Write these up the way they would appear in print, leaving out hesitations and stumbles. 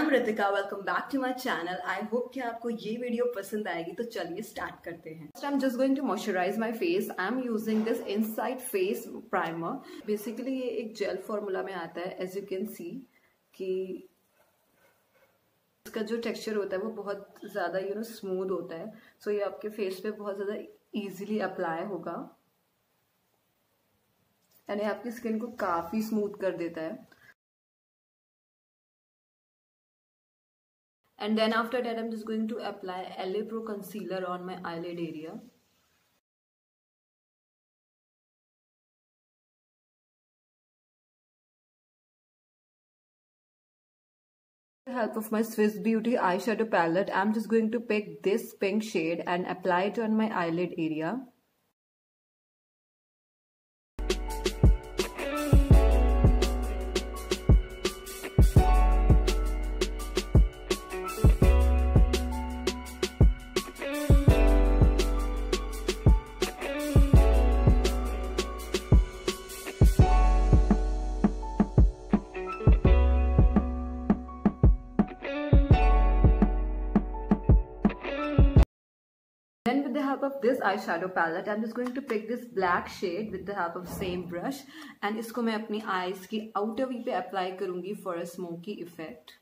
I'm Ritika. Welcome back to my channel. I hope कि आपको ये वीडियो पसंद आएगी तो चलिए स्टार्ट करते हैं. First, I'm just going to moisturize my face. I'm using this Inside Face Primer. Basically ये एक जेल फॉर्मूला में आता है. As you can see कि इसका जो टेक्सचर होता है वो बहुत ज़्यादा स्मूथ होता है. सो ये आपके फेस पे बहुत ज़्यादा इजीली अप्लाई होगा यानी आपकी स्किन को काफ़ी स्मूथ कर देता है. And then after that, I'm just going to apply LA Pro concealer on my eyelid area. With the help of my Swiss Beauty eyeshadow palette, I'm just going to pick this pink shade and apply it on my eyelid area. Then with the help of this eyeshadow palette, I'm just going to pick this black shade with the help of same brush and इसको मैं अपनी eyes की outer V पे apply करूँगी for a smoky effect.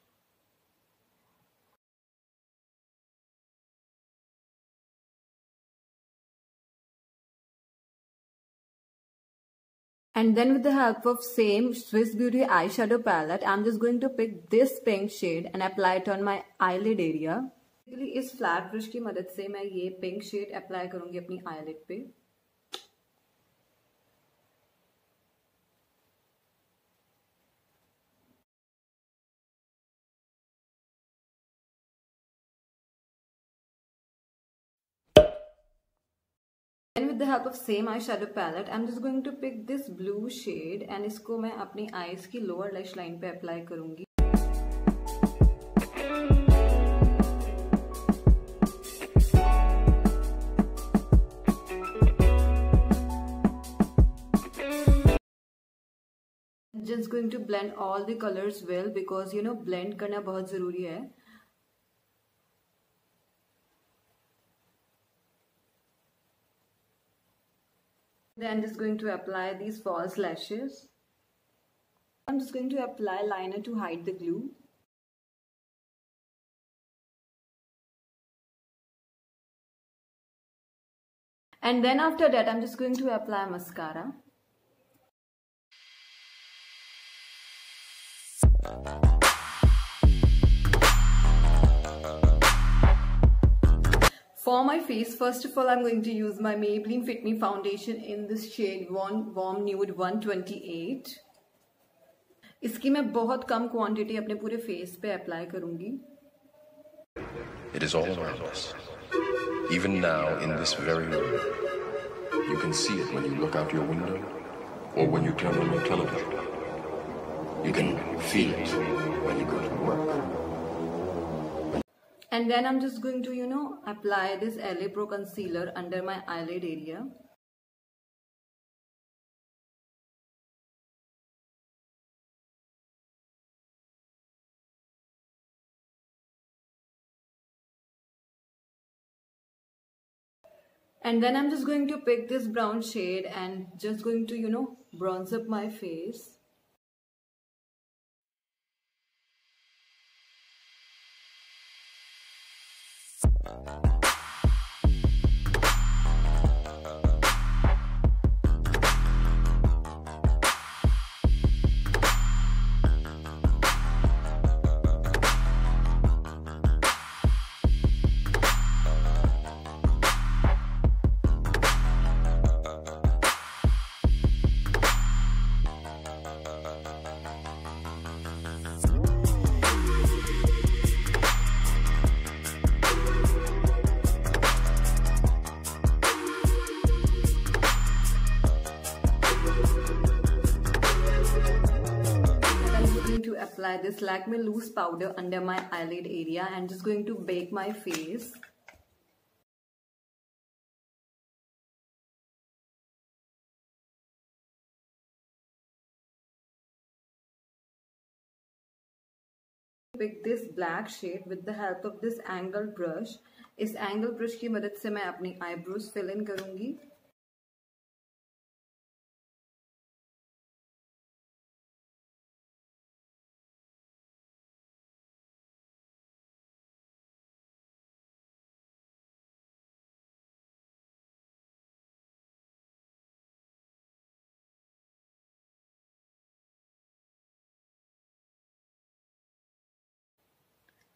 And then with the help of same Swiss Beauty eyeshadow palette, I'm just going to pick this pink shade and apply it on my eyelid area. इस flat brush की मदद से मैं ये pink shade apply करूंगी अपनी eyelid पे. And with the help of same eyeshadow palette, I'm just going to pick this blue shade and इसको मैं अपनी आईज की लोअर लैश लाइन पे अप्लाई करूंगी. Just going to blend all the colors well because blend करना बहुत जरूरी है. Then just going to apply these false lashes. I'm just going to apply liner to hide the glue. And then after that, I'm just going to apply mascara. For my face, first of all, I'm going to use my Maybelline Fit Me foundation in this shade Warm Nude 128. इसकी मैं बहुत कम quantity अपने पूरे face पे apply करूंगी. It is all around us. Even now, in this very room, you can see it when you look out your window or when you turn on your television. You can feel it when you go to work. And then I'm just going to, apply this LA Pro concealer under my eyelid area. And then I'm just going to pick this brown shade and just going to, bronze up my face. Apply this LAkme loose powder under my eyelid area and just going to bake my face. Pick this black shade with the help of this angled brush. इस angle brush की मदद से मैं अपनी eyebrows fill in करूंगी.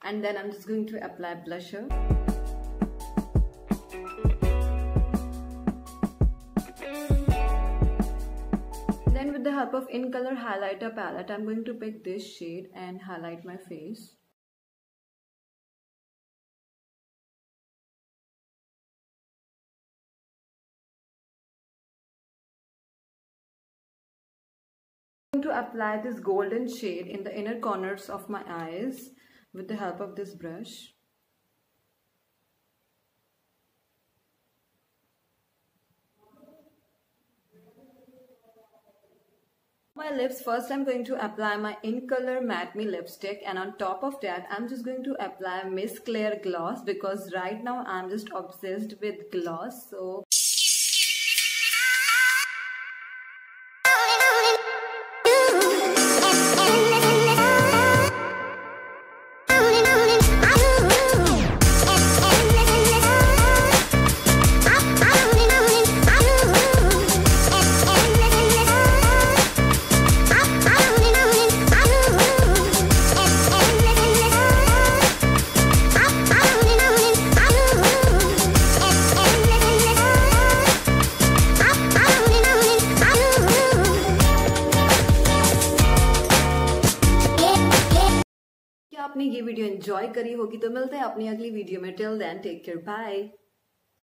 And then I'm just going to apply blusher. Then with the help of Incolor highlighter palette, I'm going to pick this shade and highlight my face. I'm going to apply this golden shade in the inner corners of my eyes with the help of this brush. My lips, first I'm going to apply my Incolor Matte Me lipstick, and on top of that I'm just going to apply Miss Clair gloss, because right now I'm just obsessed with gloss. So आपने ये video enjoy करी होगी, तो मिलते हैं अपनी अगली video में. Till then take care, bye.